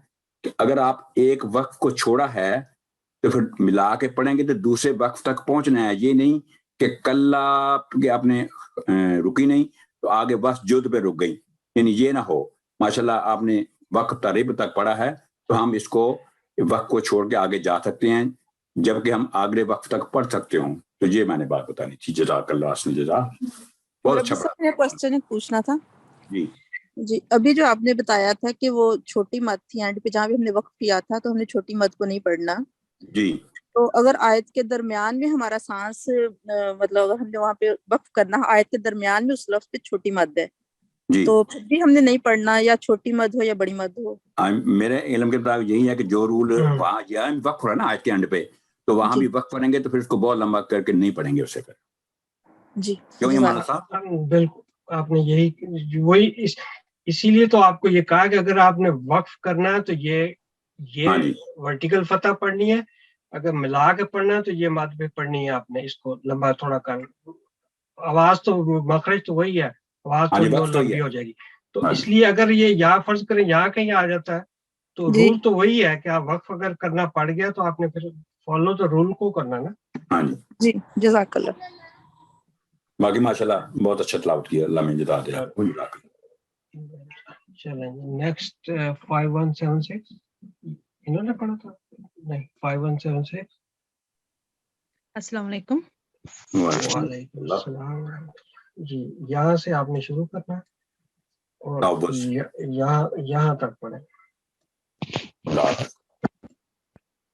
کہ اگر آپ ایک وقف کو چھوڑا ہے تو پھر ملا کے پڑھیں گے تو دوسرے وقف تک پہنچنا ہے. یہ نہیں کہ کلا کہ آپ نے رکی نہیں تو آگے بس جد پہ رک گئی, یعنی یہ نہ ہو. ماشاءاللہ آپ نے وقف تریب تک پڑھا ہے تو ہم اس کو وقت کو چھوڑ کے آگے جا سکتے ہیں جبکہ ہم آگے وقت تک پڑھ سکتے ہوں. تو یہ میں نے بات بتانی تھی. جزاک اللہ حسن جزا. بہت اچھا پڑھا. کوسچن پوچھنا تھا جی. جی, ابھی جو آپ نے بتایا تھا کہ وہ چھوٹی مد تھی اینڈ پہ جہاں بھی ہم نے وقف کیا تھا تو ہم نے چھوٹی مد کو نہیں پڑھنا. جی. تو اگر آیت کے درمیان میں ہمارا سانس مطلب اگر ہم نے وہاں پہ وقف کرنا آیت کے درمیان میں اس لفظ پہ چھوٹی مد ہے جی. تو پھر بھی ہم نے نہیں پڑھنا, یا چھوٹی مد ہو یا بڑی مد ہو؟ میرے علم کے مطابق یہی ہے کہ جو رول وہاں وقف ہو رہا ہے نا آیت کے اینڈ پہ, تو وہاں بھی وقف پڑھیں گے تو پھر اس کو بہت لمبا کر کے نہیں پڑھیں گے اسے. پھر جی کیوں یہ مولانا صاحب؟ بالکل آپ نے یہی وہی اسی لیے تو آپ کو یہ کہا کہ اگر آپ نے وقف کرنا ہے تو یہ ورٹیکل فتح پڑھنی ہے, اگر ملا کے پڑھنا ہے تو یہ مد پہ پڑھنی ہے. آپ نے اس کو لمبا تھوڑا کر, آواز تو مخرج تو وہی ہے, آواز تھوڑی بہت لمبی ہو جائے گی. تو اس لیے اگر یہ یا فرض کریں یہاں کہیں آ جاتا ہے تو رول تو وہی ہے کہ آپ وقف اگر کرنا پڑ گیا تو آپ نے پھر فالو تو رول کو کرنا نا. جی جزاک اللہ. باقی ماشاءاللہ بہت اچھا تلاوت کیا, اللہ میں جزا دے. چلیں نیکسٹ 5176 انہوں نے پڑھا تھا نہیں 5176. السلام علیکم. وعلیکم السلام. جی یہاں سے آپ نے شروع کرنا اور یہاں تک پڑھیں.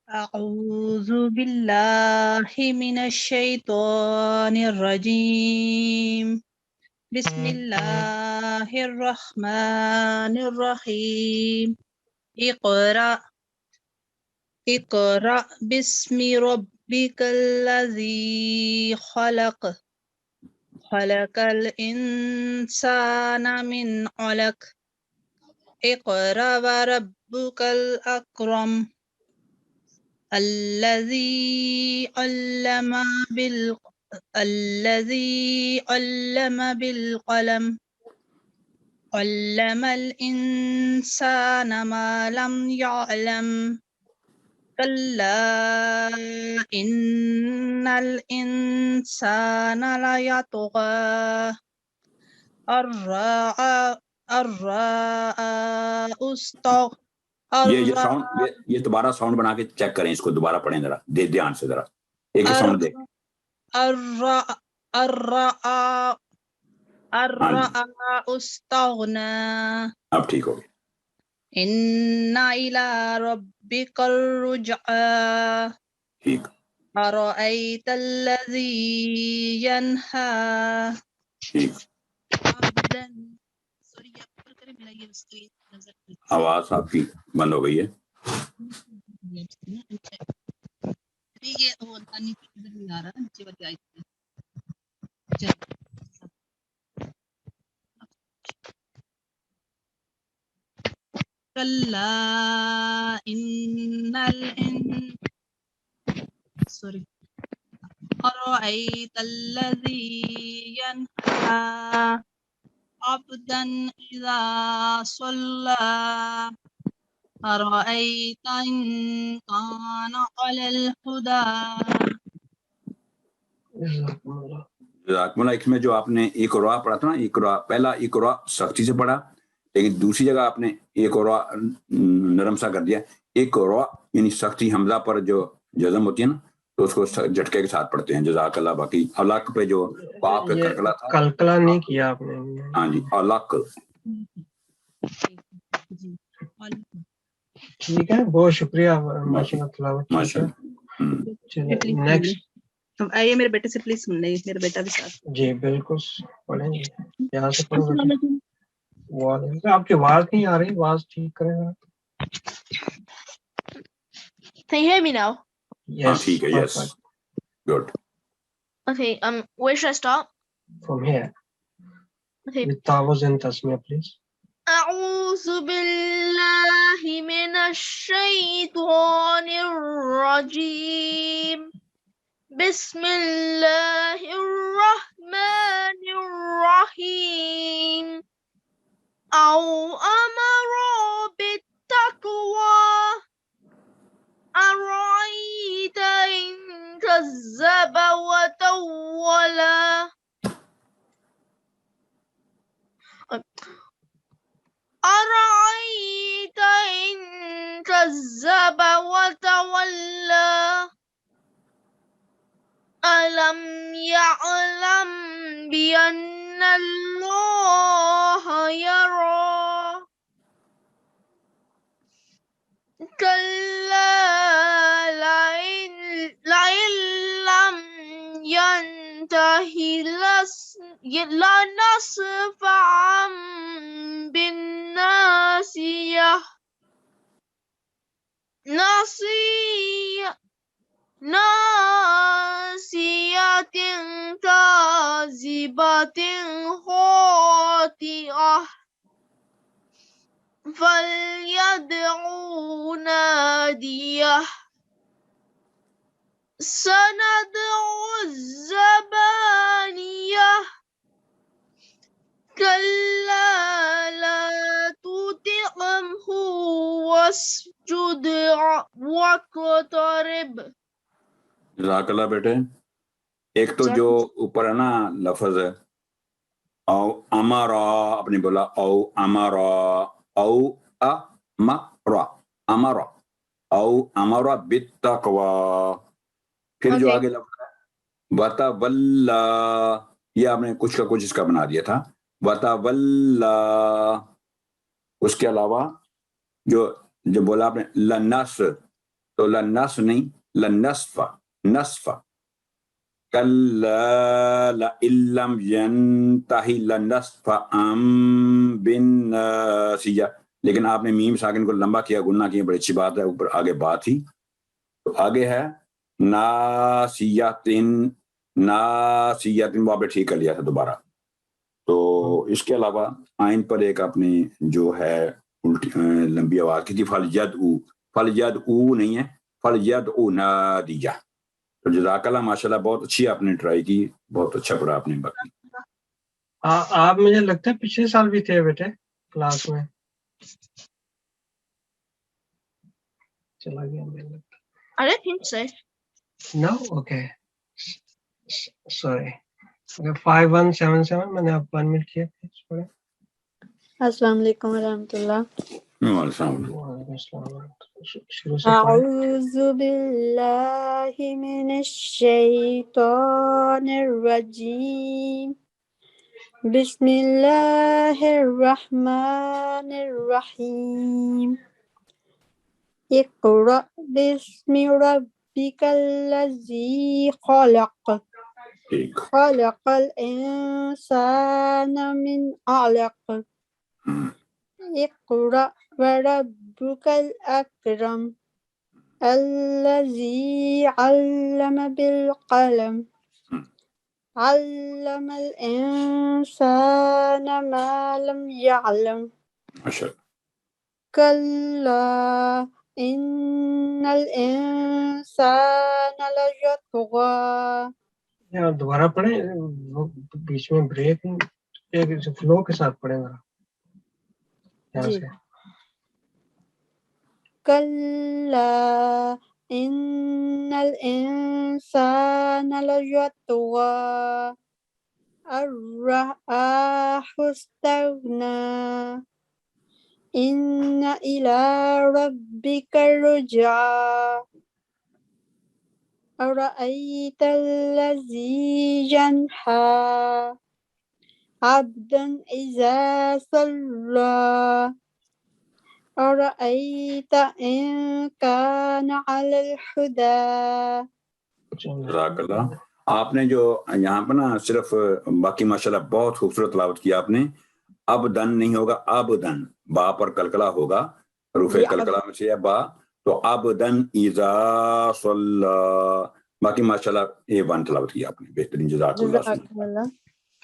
اعوذ باللہ من الشیطان الرجیم. بسم اللہ الرحمن الرحیم. اقرأ بسم ربک الذی خلق. خلق الانسان من علق. اقرأ وربک الاکرم. الذي علم بالقلم. علم الإنسان ما لم يعلم. كلا إن الإنسان ليطغى یہ دوبارہ ساؤنڈ بنا کے چیک کریں, اس کو دوبارہ پڑھیں ذرا دھیان سے, ذرا ایک ہی ساؤنڈ دے. استغنى. اب ٹھیک ہو گیا. إن إلى ربك الرجعى. ٹھیک. أرأيت الذي ينهى. ٹھیک. آواز آپ کی بند ہو گئی ہے. كلا أرأيت الذي ينهى عبدا إذا صلى. أرأيت إن كان على الهدى. اس میں جو آپ نے اقرا پڑھا تھا نا, اقرا پہلا اقرا سختی سے پڑھا, لیکن دوسری جگہ آپ نے اقرا نرم سا کر دیا. اقرا یعنی سختی حمزہ پر جو جزم ہوتی ہے نا تو اس کو جھٹکے کے ساتھ پڑھتے ہیں. جزاک اللہ. باقی علق پہ جو پاپ پہ کلکلا تھا, کلکلا نہیں کیا آپ نے. ہاں جی علق. ٹھیک ہے, بہت شکریہ. نیکسٹ. آئیے میرے بیٹے سے پلیز سن لیں, میرا بیٹا بھی ساتھ. جی بالکل پڑھیں گے, یہاں سے پڑھو. آپ کی آواز نہیں آ رہی, آواز ٹھیک کریں گا. Can you hear me now? Yes. ٹھیک ہے. Yes. Good. Okay. Where should I start? From here. Okay. With Tawuz and Tasmiyah, please. أعوذ بالله من الشيطان الرجيم. بسم الله الرحمن الرحيم. أو أمر بالتقوى كذب وتولى ألم يعلم بأن الله يرى كلا لئن لم ينته لنصفعا بالناصية ناصية كاذبة خاطئة فليدعو ناديه سندعو الزبانية كلا لا تطعه واسجد واقترب. جزاک اللہ بیٹے. ایک تو جو اوپر ہے نا لفظ ہے او امارا، اپنے بولا او امارا، او امارا، امارا او امارا بالتقوی. پھر جو آگے لفظ ہے وتولا، یہ آپ نے کچھ کا کچھ اس کا بنا دیا تھا. وتولا، اس کے علاوہ جو بولا آپ نے لنس، تو لنس نہیں، لنصف، نصف. کلا لئن لم ينتہ لنصفعا بالناصیہ، لیکن آپ نے میم ساکن کو لمبا کیا، گننا کیا، بڑی اچھی بات ہے. اوپر آگے بات ہی تو آگے ہے ناسیاتن، ناسیاتن وہ آپ نے ٹھیک کر لیا تھا دوبارہ. تو اس کے علاوہ آئین پر ایک اپنی جو ہے الٹی لمبی آواز کی تھی، فلیدعو نہیں ہے، فلیدعو نادیہ. تو جزاک اللہ، ماشاءاللہ بہت اچھی آپ نے ٹرائی کی، بہت اچھا پڑھا آپ نے. باقی آپ مجھے لگتا ہے پچھلے سال بھی تھے بیٹے کلاس میں. چلا گیا مجھے لگتا ہے. I don't think so. No? Okay. Sorry. 5177 میں نے آپ 1 منٹ کیا. السلام علیکم ورحمۃ اللہ. وعلیکم السلام. شروع سے پڑھیں. اعوذ باللہ من الشیطان الرجیم، بسم اللہ الرحمن الرحیم. اقرأ باسم ربک الذی خلق، خلق الانسان من علق، اقرأ وربک الاکرم، الذی علم بالقلم، علم الانسان ما لم يعلم، کلا ان الانسان لیطغی. یار دوبارہ پڑھیں، بیچ میں بریک ایک فلو کے ساتھ پڑھیں ذرا. جی. کلا ان الانسان لیطغی ان رآہ استغنی، ان الی ربک الرجعی، ارأیت الذی ینہی عبدا اذا صلی، ارأیت ان کان علی الہدی. جزاک اللہ. آپ نے جو یہاں پہ نا صرف باقی ماشاءاللہ بہت خوبصورت تلاوت کیا آپ نے. ابدن نہیں ہوگا، ابدن، با پر کلکلا ہوگا، حروف کلکلا میں سے ہے با، تو ابدن اذا صلی. باقی ماشاءاللہ A1 تلاوت کیا آپ نے، بہترین. جزاک اللہ.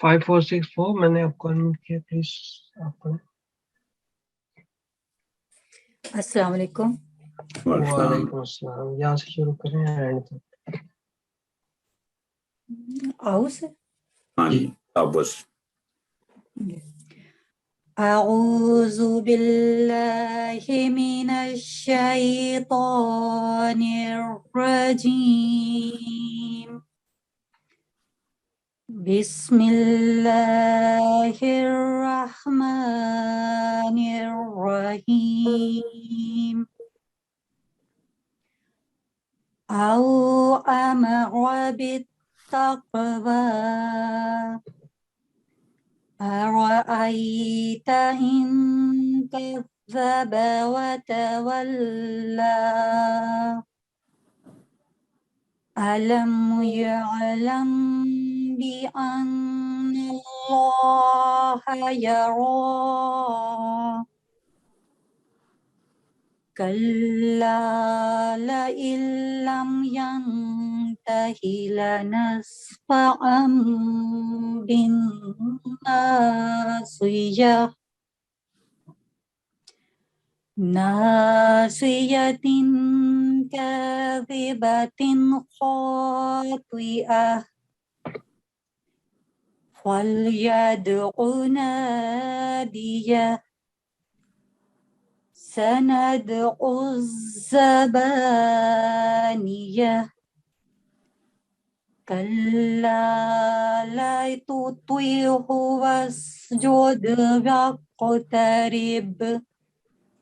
5464 میں نے آپ کو انمیوٹ کیا، پلیز آپ پڑھیں. السلام علیکم. وعلیکم السلام. یہاں سے شروع کریں اینڈ تک. آؤ سے. ہاں جی، اب بس. اعوذ باللہ من الشیطان الرجیم، بسم اللہ الرحمن الرحیم. أو أمر بالتقوى أرأيت إن كذب وتولى ألم يعلم بأن الله يرى كلا لئن لم ينته لنسفعا بالناصية ناصية كاذبة خاطئة فليدع ناديه سندع الزبانية كلا لا تطيعه واسجد واقترب.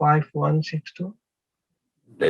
5162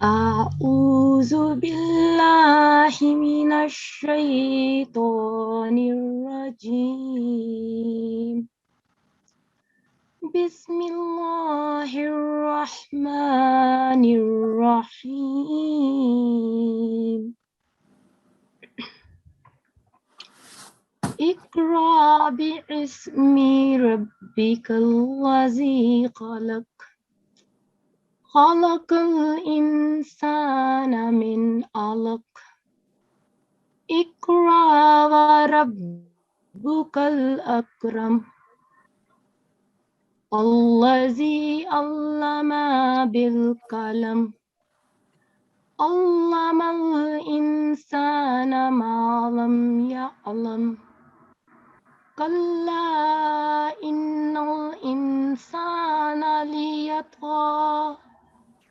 أعوذ بالله من الشيطان الرجيم. بسم الله الرحمن الرحيم. اقرأ باسم ربك الذي خلق خلق الإنسان من علق اقرأ وربك الأكرم الذي علم بالقلم علم الإنسان ما لم يعلم كلا إن الإنسان ليطغى.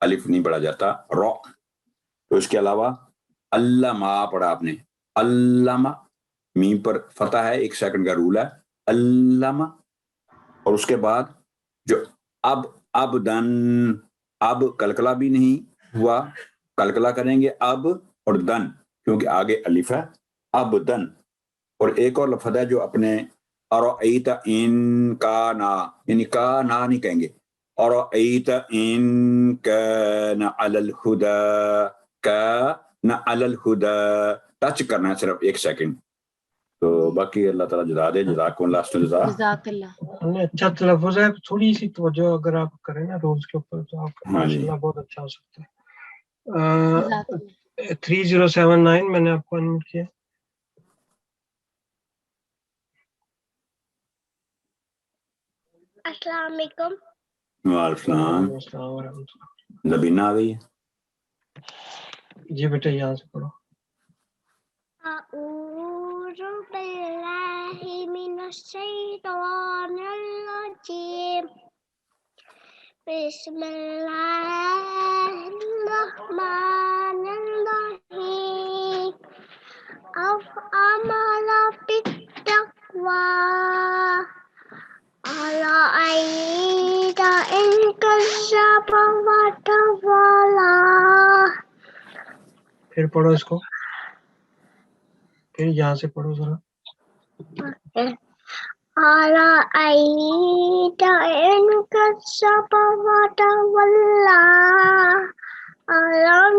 الف نہیں پڑھا جاتا، رو۔ تو اس کے علاوہ علامہ پڑھا آپ نے، علامہ، میم پر فتح ہے، 1 سیکنڈ کا رول ہے، علامہ۔ اور اس کے بعد جو ابدن، اب کلکلا بھی نہیں ہوا، کلکلا کریں گے اب اور دن، کیونکہ آگے الف ہے، ابدن۔ اور ایک اور لفظ ہے جو اپنے ارأیت ان کانا، یعنی کانا نہیں کہیں گے، ارأیت ان کان علی الہدی، کان علی الہدی، ٹچ کرنا ہے صرف 1 سیکنڈ۔ تو باقی اللہ تعالیٰ جزا دے، جزاکم اللہ احسن الجزا۔ جزاک اللہ۔ اچھا تلفظ ہے، تھوڑی سی توجہ اگر آپ کریں نا رولز کے اوپر تو آپ کا ماشاءاللہ بہت اچھا ہو سکتا ہے۔ جزاک اللہ۔ 3079 میں نے آپ کو انمیوٹ کیا۔ السلام علیکم۔ وعلیکم السلام۔ السلام ورحمۃ اللہ۔ نبینہ آ گئی ہے؟ جی بیٹا یہاں سے پڑھو۔ اعوذ باللہ من الشیطان الرجیم، بسم اللہ الرحمن الرحیم، امر بالتقوی ارأیت ان کذب وتولی۔ پھر پڑھو اس کو، پھر یہاں سے پڑھو ذرا۔ ارأیت ان کذب وتولی الم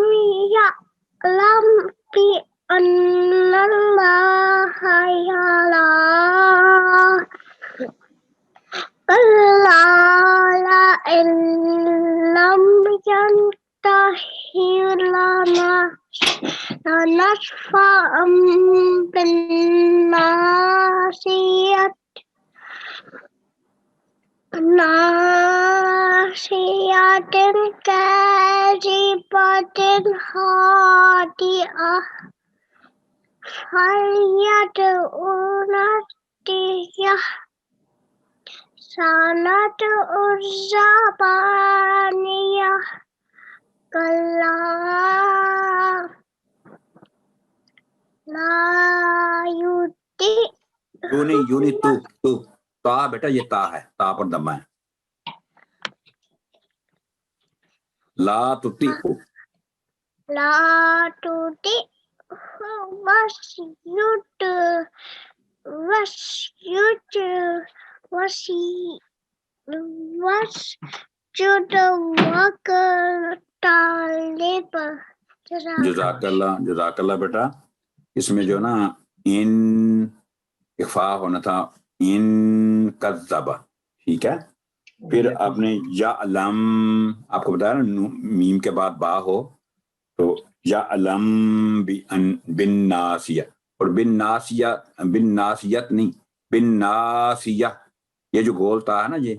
یعلم بأن اللہ یری کلا لئن لم ینتہ لنسفعا ناصیۃ کاذبۃ خاطئہ فلیدع نادیہ سندع الزبانیہ کلا لا یطیعہ۔ تو نہیں، یونی تو تا بیٹا، یہ تا ہے، تا پر دمہ ہے، لا تطیعہ، لا تطیعہ واسجد واقترب۔ جزاک اللہ، جزاک اللہ بیٹا۔ اس میں جو نا ان اخفا ہونا تھا، ان کذب، ٹھیک ہے۔ پھر آپ نے یا علم، آپ کو بتایا نا میم کے بعد با ہو تو یا علم بن ناسیہ، اور بن ناسیت نہیں، بن ناسیہ، یہ جو گولتا ہے نا، یہ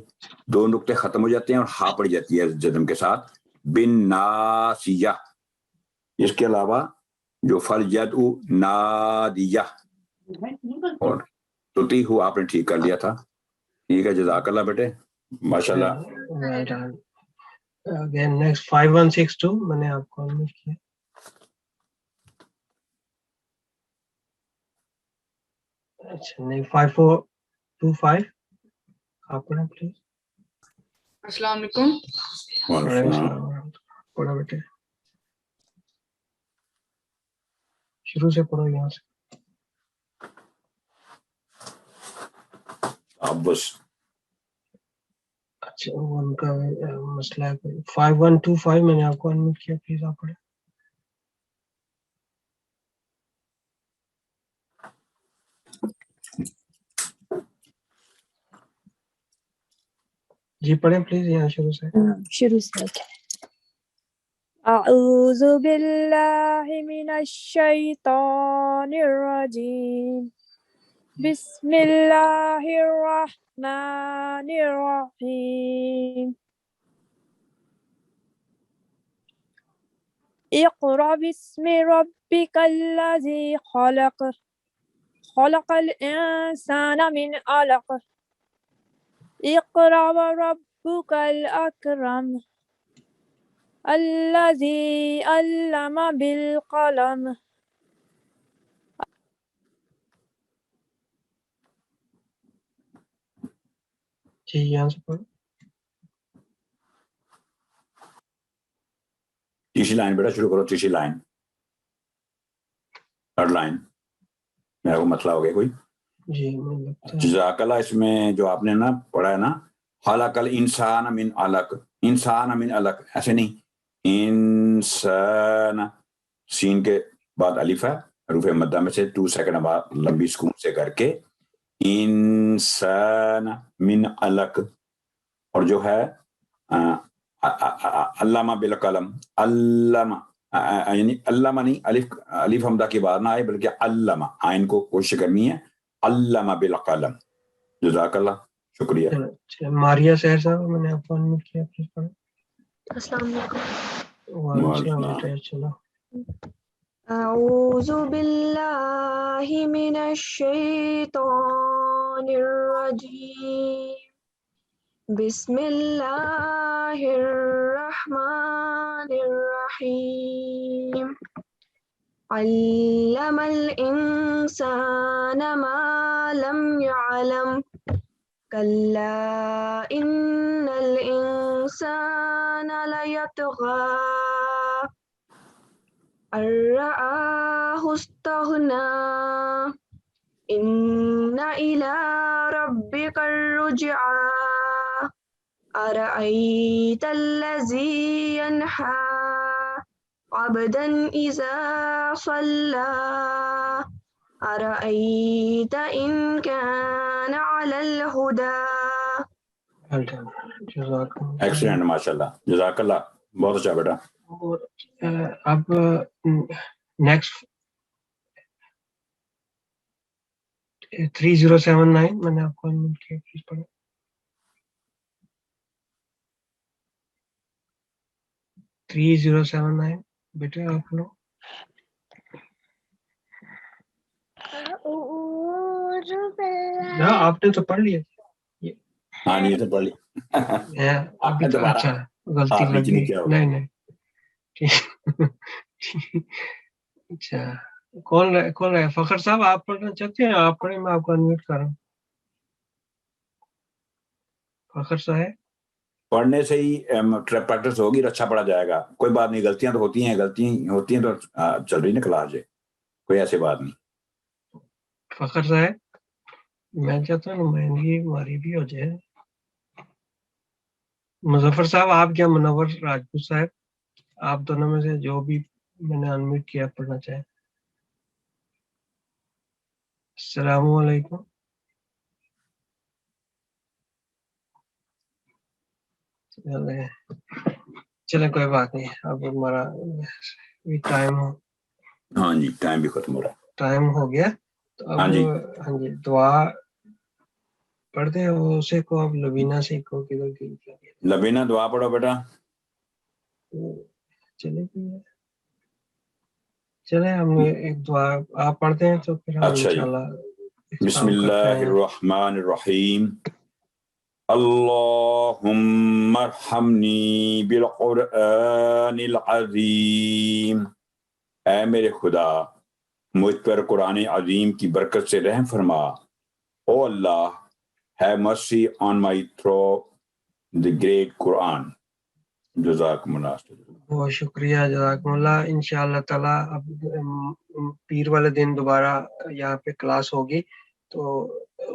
2 نقطے ختم ہو جاتے ہیں اور ہا پڑ جاتی ہے جزم کے ساتھ، بن ناسیہ۔ اس کے علاوہ جو فلیدع نادیہ اور تطیعہ آپ نے ٹھیک کر لیا تھا، ٹھیک ہے، جزاک اللہ بیٹے، ماشاءاللہ۔ Again, next 5162 میں نے آپ کو انمیوٹ کیا۔ اچھا نہیں، 5425 آپ پڑھیں پلیز۔ السلام علیکم۔ وعلیکم السلام۔ پڑھو بیٹے، شروع سے پڑھو یہاں سے۔ اب بس اچھا وہ ان کا مسئلہ ہے۔ 5125 میں نے آپ کو انمیوٹ کیا، پلیز آپ پڑھیں۔ جی پڑھیں پلیز یہاں شروع سے۔ شروع سے اعوذ باللہ من الشیطان الرجیم، بسم اللہ الرحمن الرحیم، اقرأ باسم ربک الذی خلق، خلق الانسان من علق، اقرأ وربک الاکرم الذي علم بالقلم جی یہاں سے پڑھو. تیسری لائن بیٹا شروع کرو. تیسری لائن، تھرڈ لائن. میرا کو مسئلہ ہو گیا کوئی؟ جی مجھے لگتا ہے جزاک اللہ. اس میں جو آپ نے نا پڑھا ہے نا، خلق الانسان من علق، انسان من علق، ایسے نہیں. انسان، سین کے بعد الف ہے، حروف مدہ میں سے 2 سیکنڈ بعد لمبی سکون سے کر کے انسان من علق. اور جو ہے علامہ بالقلم، علامہ یعنی علامہ نہیں، الف حمزہ کی بات نہ آئے بلکہ علامہ، آئین کو کوشش کرنی ہے. علامہ بالقلم. جزاک اللہ، شکریہ. ماریہ سہر صاحب میں نے آپ کو انمیوٹ کیا، پلیز پڑھیں. السلام علیکم. وعلیکم السلام بیٹا. چلو. أعوذ بالله من الشيطان الرجيم. بسم الله الرحمن الرحيم. علم الإنسان ما لم يعلم. كلا إن الإنسان ليطغى أن رآه استغنى. إن إلى ربك الرجعى. أرأيت الذي ينهى عبدا إذا صلى. أرأيت إن كان على الهدى. جزاک اللہ. ایکسلنٹ، ماشاء اللہ، جزاک اللہ، بہت اچھا بیٹا. اور اب نیکسٹ 3079 میں نے آپ کو انمیوٹ کیا، پلیز پڑھیں. 3079 بیٹے آپ لوگ. ہاں آپ نے تو پڑھ لیا. ہاں نہیں تو پڑھ لی. ابھی تو اچھا غلطی آپ لگ نیچے گئی. نہیں کیا ہوگا. نہیں اچھا کون رہے فخر صاحب؟ آپ پڑھنا چاہتے ہیں؟ آپ پڑھیں، میں آپ کو انمیوٹ کر رہا ہوں. فخر صاحب پڑھنے سے ہی پریکٹس ہوگی، اچھا پڑھا جائے گا. کوئی بات نہیں، غلطیاں تو ہوتی ہیں، غلطیاں ہوتی ہیں تو چل رہی نا کلاس ہے، کوئی ایسی بات نہیں. فخر صاحب میں چاہتا ہوں نمائندگی ہماری بھی ہو جائے. مظفر صاحب آپ کیا منور راجپوت صاحب، آپ دونوں میں سے جو بھی میں نے انمیوٹ کیا پڑھنا چاہے. السلام علیکم. چلیں کوئی بات نہیں، اب ہمارا ٹائم ہاں جی، ٹائم بھی ختم ہو رہا ہے. ٹائم ہو گیا تو اب ہاں جی. ہاں جی دعا پڑھتے ہیں. اسے کو اب لبینہ سے کو کدھر کی لبینہ دعا پڑھو بیٹا. چلے ہم ایک دعا آپ پڑھتے ہیں تو پھر ہم اچھا جی. انشاءاللہ بسم اللہ الرحمن الرحیم. اللہم ارحمنی بالقرآن العظیم. اے میرے خدا مجھ پر قرآن عظیم کی برکت سے رحم فرما. او اللہ have mercy on my through the great Quran. جزاکم اللہ. بہت شکریہ، جزاکم اللہ. انشاءاللہ تعالی اب پیر والے دن دوبارہ یہاں پہ کلاس ہوگی، تو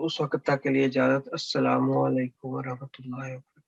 اس وقت تک کے لیے اجازت. السلام علیکم ورحمۃ اللہ وبرکاتہ.